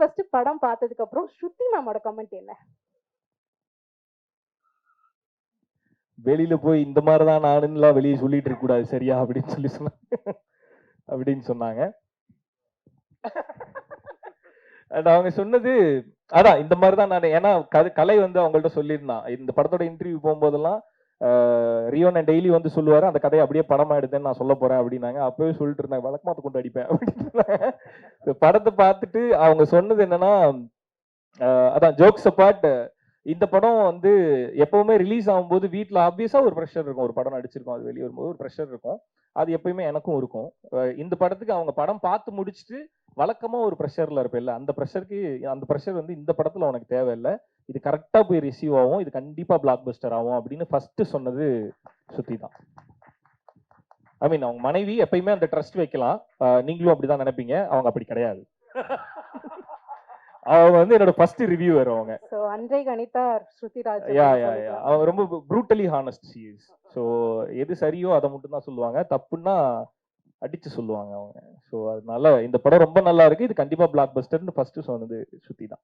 First படம் பார்த்ததுக்கு அப்புறம் ஸ்ருதி மேமோட கமெண்ட் என்ன? வெளியில போய் இந்த மாதிரிதான் நானுலாம் வெளியே சொல்லிட்டு இருக்க கூடாது சரியா அப்படின்னு சொன்னாங்க. அவங்க சொன்னது அதான் இந்த மாதிரிதான் நான், ஏன்னா கலை வந்து அவங்கள்ட்ட சொல்லியிருந்தான். இந்த படத்தோட இன்டர்வியூ போகும்போதெல்லாம் ரியோன் டெய்லி வந்து சொல்லுவாரு அந்த கதையை அப்படியே படமா எடுத்தேன்னு நான் சொல்ல போறேன் அப்படின்னாங்க. அப்பவே சொல்லிட்டு இருந்தாங்க வழக்கமாத்த கொண்டு அடிப்பேன் அப்படின்னு. படத்தை பார்த்துட்டு அவங்க சொன்னது என்னன்னா, அதான் ஜோக்ஸ் அப்பார்ட், இந்த படம் வந்து எப்பவுமே ரிலீஸ் ஆகும்போது வீட்டில் ஆப்வியஸா ஒரு ப்ரெஷர் இருக்கும். ஒரு படம் நடிச்சிருக்கோம், அது வெளியே வரும்போது ஒரு ப்ரெஷர் இருக்கும். அது எப்பயுமே எனக்கும் இருக்கும். இந்த படத்துக்கு அவங்க படம் பார்த்து முடிச்சுட்டு வழக்கமா ஒரு ப்ரெஷர்ல இருப்பேன். அந்த ப்ரெஷர் வந்து இந்த படத்துல உனக்கு தேவையில்லை, இது கரெக்டா போய் ரிசீவ் ஆகும், இது கண்டிப்பா பிளாக் பஸ்டர் ஆகும் அப்படின்னு ஃபர்ஸ்ட் சொன்னது ஸ்ருதி தான். ஐ மீன் அவங்க மனைவி எப்பயுமே அந்த ட்ரஸ்ட் வைக்கலாம், நீங்களும் அப்படிதான் நினைப்பீங்க, அவங்க அப்படி கிடையாது. அவங்க வந்து என்னோட ஃபர்ஸ்ட் ரிவ்யூவர் அவங்க. சோ அன்றை கணிதா ஸ்ருதிராஜ். அவங்க ரொம்ப brutally honest she is. So எது சரியோ அதை மட்டும் தான் சொல்லுவாங்க, தப்புன்னா அடிச்சு சொல்லுவாங்க அவங்க. ஸோ அதனால இந்த படம் ரொம்ப நல்லா இருக்கு, இது கண்டிப்பா பிளாக் பஸ்டர்னு ஃபர்ஸ்ட் சொன்னது ஸ்ருதி தான்.